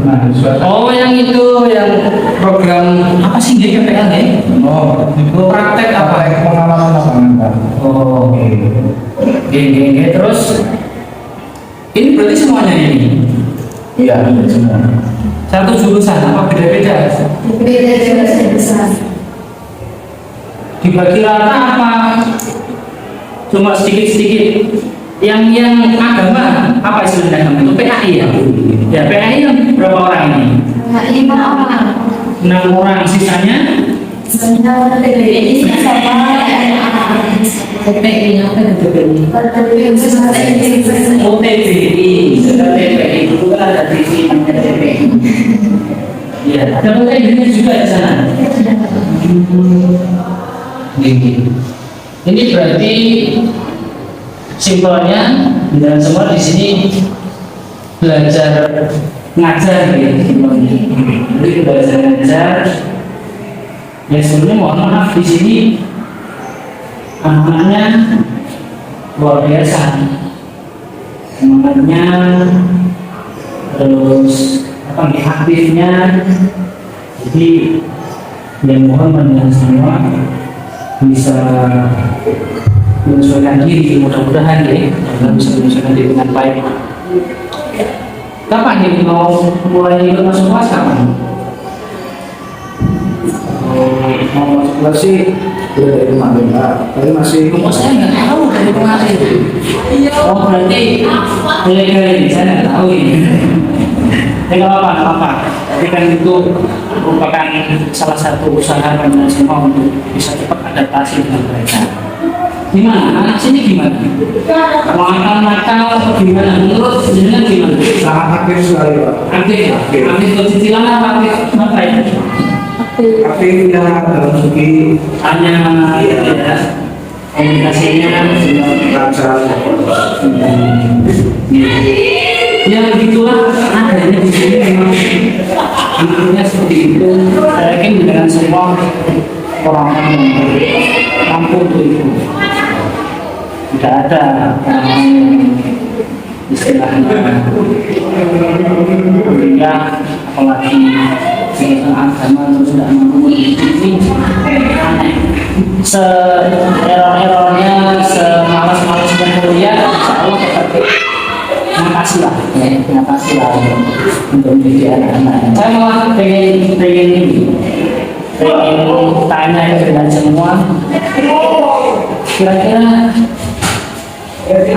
mahasiswa. Oh, yang itu yang program apa sih GPL ya? Oh, itu Praktek apa? praktek pengalaman lapangan Pak. Oh, oke. Terus ini berarti semuanya ini Iya, semua. satu jurusan apa beda-beda? Beda jurusan. Dibagi rata apa? Cuma sedikit-sedikit. Yang agama apa istilahnya agama itu PAI ya? Ya PAI yang berapa orang ini? 5 orang. 6 orang, sisanya? Benar, PBI sama PPI apa itu PPI? Oh TPI, sudah TPI itu kan ada TV namanya TPI. Iya, ada PPI juga di sana. Ini berarti simpelnya dan semua di sini belajar ngajar gitu. Jadi belajar ngajar. Ya sebenarnya mohon maaf di sini anak-anaknya luar biasa, semangatnya, terus apa nih aktifnya. Jadi yang mohon mendengar semua bisa menyesuaikan diri, mudah-mudahan ya, bisa menyesuaikan diri dengan baik. Kapan nih mau mulai ikut masuk kelas kapan? Mau masuk kelas sih udah dari kemarin Pak, tapi masih. Oh, saya nggak tahu dari kemarin. Oh, berarti mulai saya nggak tahu ini. Ya nggak apa-apa. Tapi kan itu merupakan salah satu usaha kami semua untuk bisa cepat adaptasi dengan mereka. Gimana? Anak sini gimana? Nakal atau gimana? Menurut jenengan gimana? Sangat aktif sekali Pak. Aktif bercicilan apa aktif apa ya? Aktif ya dalam segi Hanya ya, komunikasinya lancar. ya begitulah adanya di sini memang anaknya seperti itu. Saya yakin dengan semua orang-orang yang mampu untuk itu tidak ada istilahnya ya, apalagi kegiatan agama terus tidak mampu ini aneh. Se-error-errornya, semalas-malasnya kuliah, insya Allah tetap makasih lah untuk menjadi anak-anak. Saya malah pengen tanya dengan semua, kira-kira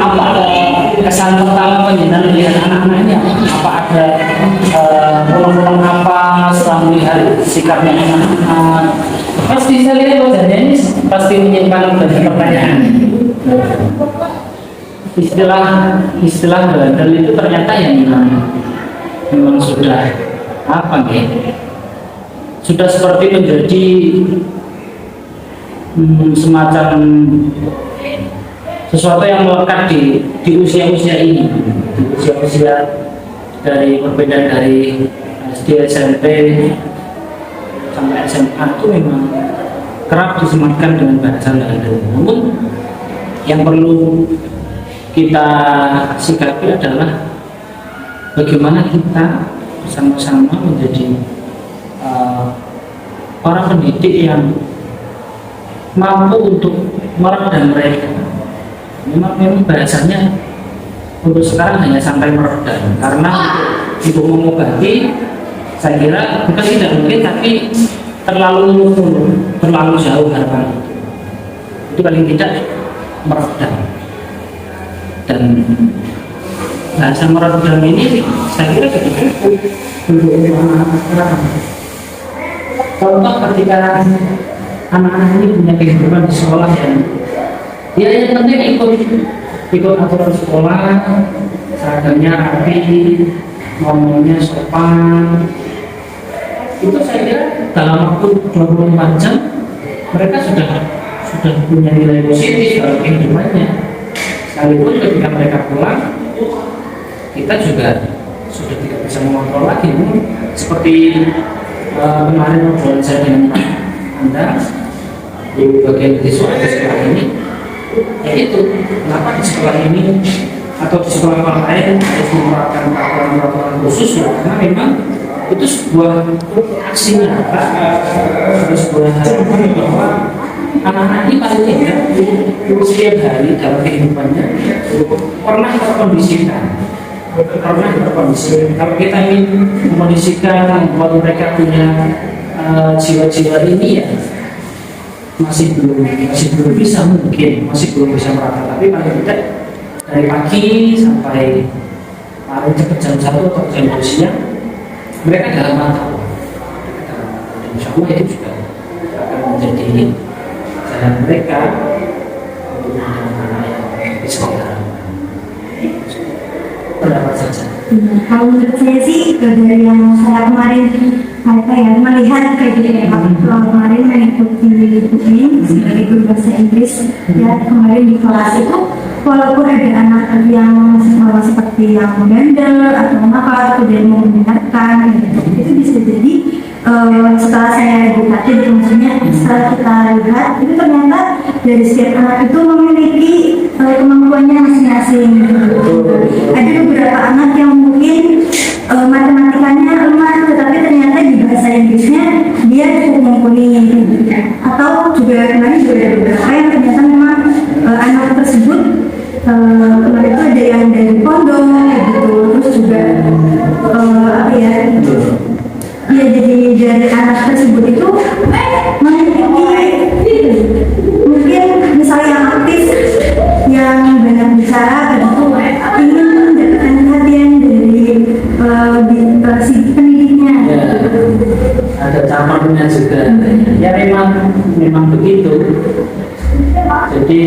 apa kesan pertama penjenengan melihat anak-anak ini? Apa ada ulang-ulang apa setelah melihat sikapnya anak-anak? Pasti saya lihat wajahnya ini pasti menyimpan banyak pertanyaan. Istilah bandel itu ternyata yang memang sudah apa nih? Sudah seperti menjadi semacam sesuatu yang melekat di usia-usia ini, di usia-usia dari perbedaan dari SD, SMP sampai SMA itu memang kerap disematkan dengan bahasa bandel. Namun yang perlu kita sikapi adalah bagaimana kita bersama-sama menjadi para pendidik yang mampu untuk meredam mereka. Memang bahasanya untuk sekarang hanya sampai meredam, karena untuk mengobati saya kira bukan tidak mungkin, tapi terlalu jauh harapan itu paling tidak meredam. Dan bahasa meredam ini saya kira ketika untuk anak-anak. Contoh ketika anak-anak ini punya kehidupan di sekolah yang penting ikut aturan sekolah, seragamnya rapi, ngomongnya sopan. Itu saya kira dalam waktu 24 jam mereka sudah punya nilai positif dalam kehidupannya. Sekalipun ketika mereka pulang, kita juga sudah tidak bisa mengontrol lagi. Seperti kemarin obrolan saya dengan Anda di bagian siswa di sekolah ini, ya itu kenapa di sekolah ini atau di sekolah lain harus menerapkan peraturan khusus ya, karena memang itu sebuah aksi nyata, sebuah harapan bahwa anak-anak ini paling tidak setiap hari dalam kehidupannya pernah terkondisikan. Kalau kita ingin memondisikan membuat mereka punya jiwa-jiwa ini ya masih belum bisa, mungkin masih belum bisa merata, tapi paling tidak dari pagi sampai paling cepat jam 1 atau jam 2 siang mereka dalam mantau. Insya Allah itu juga akan menjadi jalan mereka untuk anak-anak yang bisa diharapkan. Pendapat saja. Kalau menurut saya sih dari yang saya kemarin melihat kayak gitu ya, kemarin mengikuti ini sebagai guru bahasa Inggris ya, kemarin di kelas itu walaupun ada anak yang seperti yang membandel atau apa kemudian mau mendengarkan gitu, itu bisa jadi setelah saya lihat itu, maksudnya setelah kita lihat itu ternyata dari setiap anak itu memiliki kemampuannya masing-masing. Ada beberapa anak yang mungkin matematikanya lemah, tetapi ternyata di bahasa Inggrisnya dia cukup mumpuni. Atau juga kemarin juga ada beberapa yang ternyata memang anak tersebut kemarin itu ada yang dari pondok gitu, terus juga apa ya? Ya, jadi dari anak tersebut itu memiliki mungkin misalnya yang aktif, yang banyak bicara gitu, ingin mendapatkan perhatian dari si pendidiknya. Ya, ada campurnya juga. Ya memang begitu. Jadi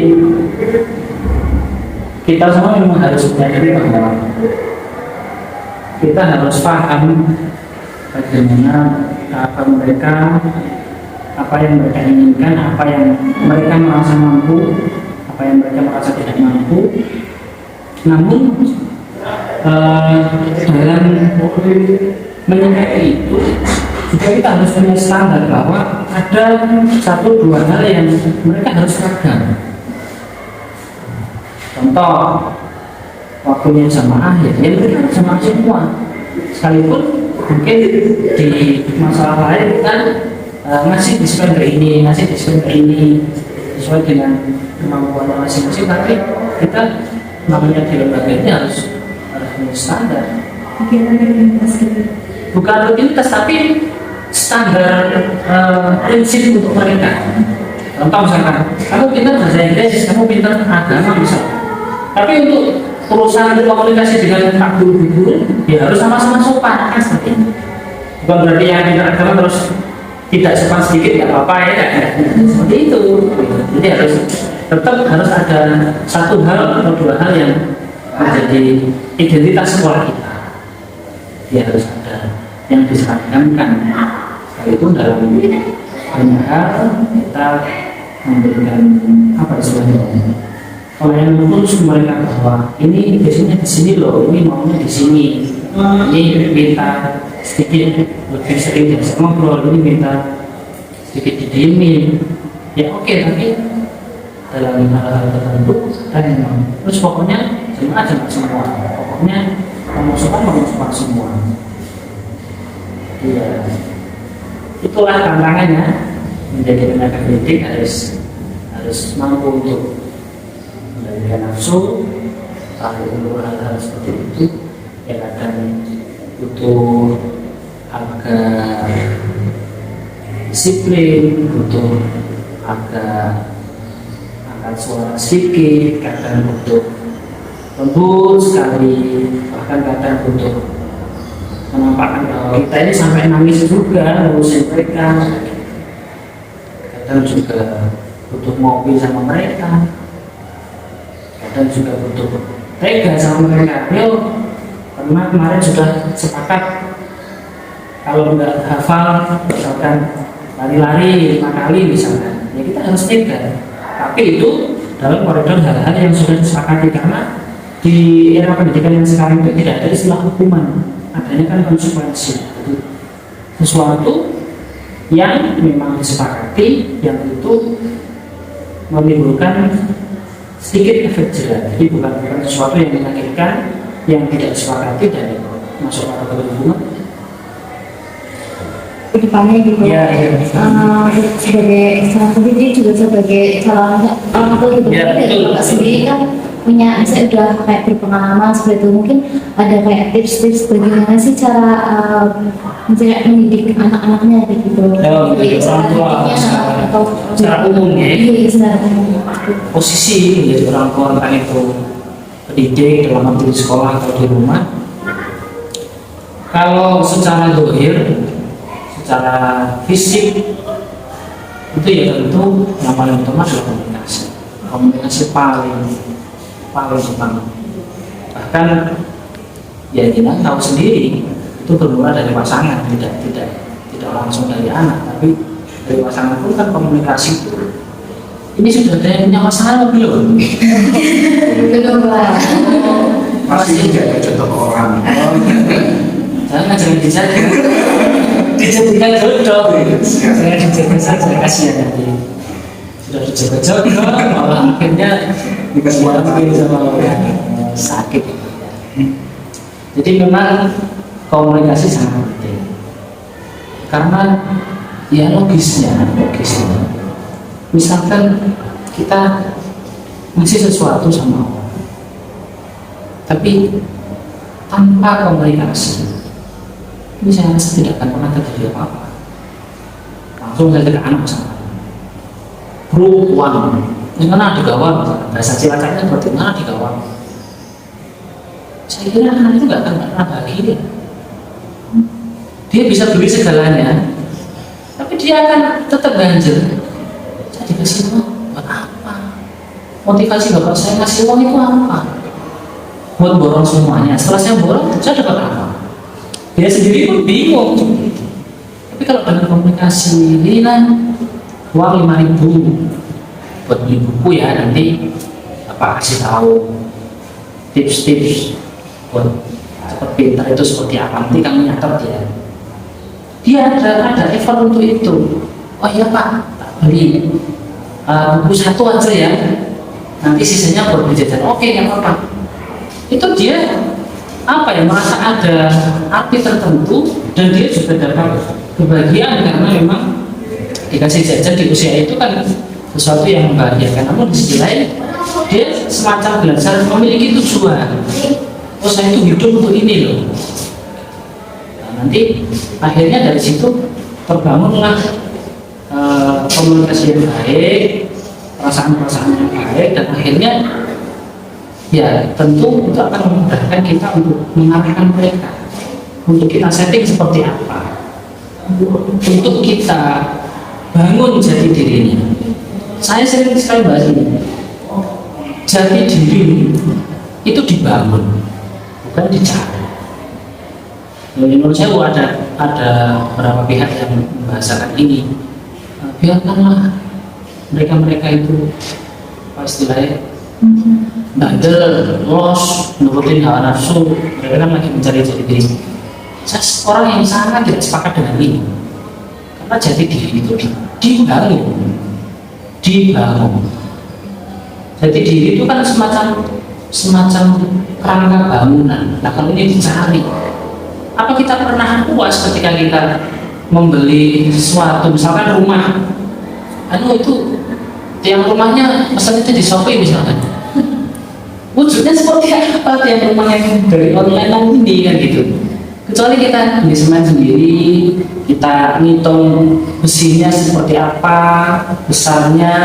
kita semua memang harus menyadari bahwa kita harus paham bagaimana apa yang mereka inginkan, apa yang mereka merasa mampu, apa yang mereka merasa tidak mampu. Namun dalam menyikapi itu juga kita harus punya standar bahwa ada 1-2 hal yang mereka harus seragam. Contoh, waktunya jamaah ya mereka harus jamaah semua, sekalipun mungkin di masalah lain kan ngasih dispenser ini sesuai dengan kemampuan masing-masing, tapi kita namanya di lembaga ini harus punya standar. Bukan rutinitas tapi standar prinsip untuk mereka. Contoh misalkan kamu pintar bahasa Inggris, kamu pintar agama misalkan, tapi untuk urusan komunikasi dengan Pak Guru ya harus sama-sama sopan kan, seperti itu. Bukan berarti yang pintar agama terus tidak sopan sedikit nggak apa-apa ya, seperti itu. Jadi tetap harus ada 1 hal atau 2 hal yang menjadi identitas sekolah kita. Dia harus ada yang diseragamkan. Sekalipun dalam banyak hal kita memberikan apa istilahnya, pelayanan khusus mereka bahwa ini biasanya di sini loh, ini maunya di sini, ini minta sedikit lebih sering diajak ngobrol, ini minta sedikit didiemin. Ya oke, tapi dalam hal-hal tertentu kita memang terus pokoknya jemaah semua, pokoknya ngomong sopan semua. Iya, itulah tantangannya. Menjadi tenaga pendidik harus mampu untuk mengendalikan nafsu, tahu untuk hal-hal seperti itu. Ya kadang butuh agak disiplin, butuh agak angkat suara sedikit, kadang butuh lembut sekali, bahkan kadang butuh menampakkan bahwa kita ini sampai nangis juga ngurusin mereka. Kadang juga butuh ngopi sama mereka, kadang juga butuh tega sama mereka. Yo, karena kemarin sudah sepakat kalau nggak hafal misalkan lari-lari 5 kali misalkan, ya kita harus tega. Tapi itu dalam koridor hal-hal yang sudah disepakati, karena di era pendidikan yang sekarang itu tidak ada istilah hukuman, adanya kan konsekuensi. Sesuatu yang memang disepakati, yang itu menimbulkan sedikit efek jerah. Jadi bukan sesuatu yang menyakitkan, yang tidak disepakati dan masuk ke hubungan. Kedepannya gitu. Ya, ya. Sebagai salah satu dia juga sebagai calon orang tua gitu. Ya, Dari betul. Bapak sendiri kan punya, misalnya udah kayak berpengalaman seperti itu, mungkin ada kayak tips-tips bagaimana sih cara misalnya mendidik anak-anaknya gitu. Ya, mendidik orang tua secara umum ya. Iya, secara umum. Posisi menjadi orang tua entah itu pendidik dalam arti di sekolah atau di rumah. Kalau secara dohir, secara fisik itu ya tentu yang paling utama adalah komunikasi paling utama. Bahkan ya kita tahu sendiri itu bermula dari pasangan, tidak langsung dari anak, tapi dari pasangan pun kan komunikasi itu. Ini sudah ada yang punya pasangan apa belum? Belum lah. Masih jadi contoh orang. Jangan dijaga. Dijadikan jodoh. Saya dijaga saja, kasihan nanti. Sudah dijaga jodoh, malah akhirnya dikasih sama orang sakit. Jadi memang komunikasi sangat penting. Karena ya logisnya. Misalkan kita ngasih sesuatu sama orang, tapi tanpa komunikasi, ini saya rasa tidak akan pernah terjadi apa-apa. Langsung saya ke anak sama bro, uang ini mana digawang, bahasa Cilacapnya berarti mana digawang. Saya kira anak itu nggak akan pernah bahagia. Dia bisa beli segalanya, tapi dia akan tetap ganjel. Saya dikasih uang buat apa? Motivasi bapak saya ngasih uang itu apa? Buat borong semuanya. Setelah saya borong, saya dapat apa? Dia sendiri pun bingung. Tapi kalau dengan komunikasi, ini uang 5.000 buat beli buku ya, nanti apa kasih tahu tips-tips buat cepat pintar itu seperti apa, nanti kamu nyatet ya. Dia ada effort untuk itu. Oh iya Pak, tak beli buku satu aja ya, nanti sisanya buat beli jajan. Oke, nggak apa-apa. Itu dia apa ya, merasa ada arti tertentu dan dia juga dapat kebahagiaan karena memang dikasih jajan di usia itu kan sesuatu yang membahagiakan. Namun di sisi lain dia semacam belajar memiliki tujuan. Oh saya itu hidup untuk ini loh. Nah, nanti akhirnya dari situ terbangunlah komunikasi yang baik, perasaan-perasaan yang baik, dan akhirnya ya tentu itu akan memudahkan kita untuk mengarahkan mereka, untuk kita setting seperti apa, untuk kita bangun jati dirinya. Saya sering sekali bahas ini, jati diri itu dibangun, bukan dicari. Menurut saya ada beberapa pihak yang membahasakan ini. Biarkanlah mereka itu apa istilahnya, bandel, los, nurutin hawa nafsu. Mereka kan lagi mencari jati diri. Saya orang yang sangat tidak sepakat dengan ini, karena jati diri itu dibangun. Jati diri itu kan semacam kerangka bangunan. Nah kalau ini dicari, apa kita pernah puas ketika kita membeli sesuatu, misalkan rumah, itu tiang rumahnya pesannya di Shopee misalkan, wujudnya seperti apa tiang rumah yang dari online ini kan gitu. Kecuali kita beli semen sendiri, kita ngitung besinya seperti apa, besarnya,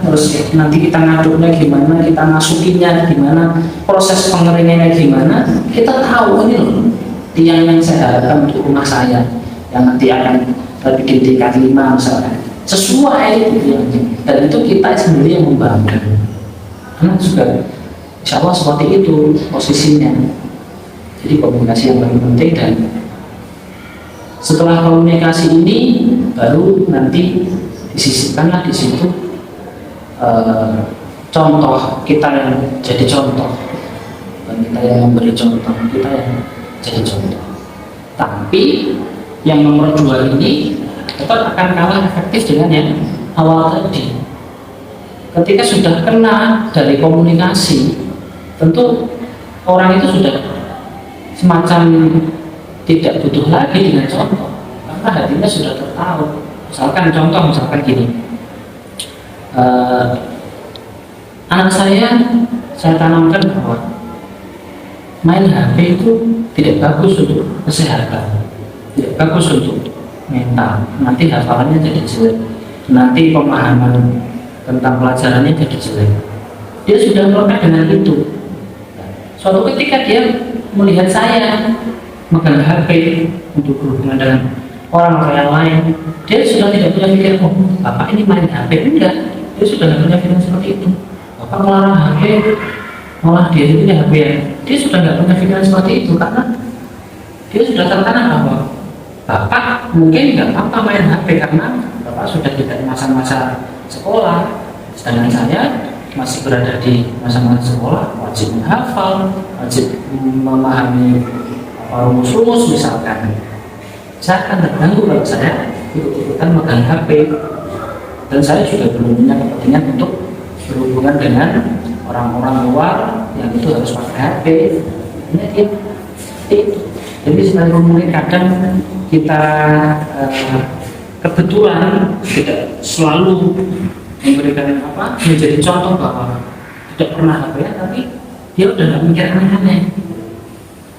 terus nanti kita ngaduknya gimana, kita masukinnya gimana, proses pengeringannya gimana, kita tahu ini loh tiang yang saya harapkan untuk rumah saya yang nanti akan bikin tingkat 5 misalkan, sesuai gitu ya. Dan itu kita sendiri yang membangun, karena juga insya Allah seperti itu posisinya. Jadi komunikasi yang paling penting, dan setelah komunikasi ini baru nanti disisipkanlah di situ contoh, kita yang jadi contoh, bukan kita yang memberi contoh, kita yang jadi contoh. Tapi yang nomor 2 ini tetap akan kalah efektif dengan yang awal tadi. ketika sudah kena dari komunikasi, tentu orang itu sudah semacam tidak butuh lagi dengan contoh, karena hatinya sudah tertaruh. Misalkan gini, anak saya tanamkan bahwa main HP itu tidak bagus untuk kesehatan, tidak bagus untuk mental, nanti hafalannya jadi jelek, nanti pemahaman tentang pelajarannya jadi jelek. Dia sudah melekat dengan itu. Suatu ketika dia melihat saya megang HP untuk berhubungan dengan orang lain, dia sudah tidak punya pikiran, oh bapak ini main HP, enggak. Dia sudah tidak punya pikiran seperti itu. Bapak melarang HP, malah dia itu punya HP ya. Dia sudah tidak punya pikiran seperti itu, karena dia sudah tertanam bahwa bapak mungkin nggak apa-apa main HP karena bapak sudah tidak di masa-masa sekolah, sedangkan saya masih berada di masa-masa sekolah, wajib menghafal, wajib memahami rumus-rumus misalkan. Saya akan terganggu kalau saya ikut-ikutan megang HP, dan saya juga belum punya kepentingan untuk berhubungan dengan orang-orang luar yang itu harus pakai HP. Ini dia itu. Jadi sebenarnya mungkin kadang kita kebetulan tidak selalu memberikan menjadi contoh bahwa tidak pernah HP, tapi dia udah nggak mikir aneh-aneh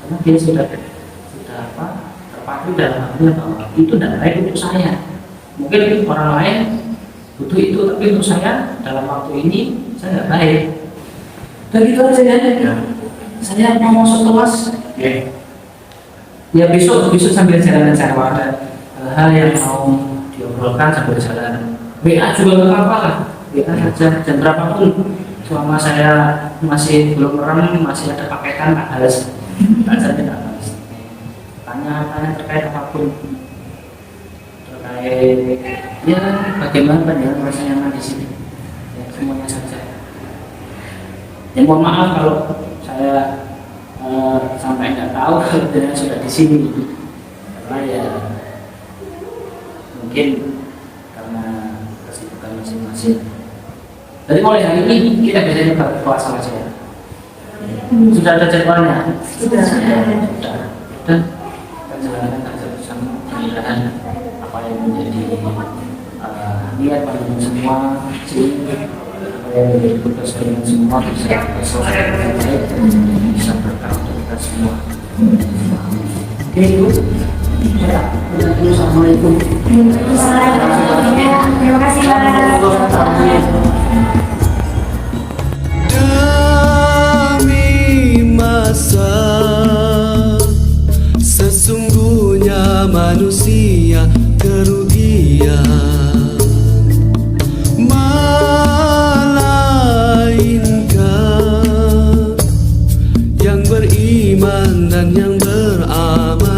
karena dia sudah terpaku dalam hatinya bahwa itu tidak baik untuk saya. Mungkin orang lain butuh itu, tapi untuk saya dalam waktu ini saya nggak baik. Begitu aja ya. Saya mau masuk kelas. Ya besok sambil jalan aja, kalau ada hal yang mau diobrolkan sambil jalan. WA juga nggak apa-apa lah, WA saja jam berapapun. Selama saya masih belum merem, masih ada paketan, tak harus saja tidak harus. Tanya terkait apapun, terkait ya bagaimana pandangan rasanya di sini, ya, semuanya saja. Ya mohon maaf kalau saya sampai nggak tahu kalau dia sudah di sini, karena ya mungkin karena kesibukan masing-masing. Jadi mulai hari ini kita biasanya berpuasa saja ya. Sudah ada jadwalnya? Sudah. Dan kita jalankan saja bersama, mudah-mudahan apa yang menjadi niat pada semua yang menjadi tugas kalian semua bisa selesai dengan baik dan bisa berkah untuk kita semua. Oke Ibu. Ya, Assalamualaikum. Terima kasih Pak. Demi masa, sesungguhnya manusia kerugian. Melainkan yang beriman dan yang beramal.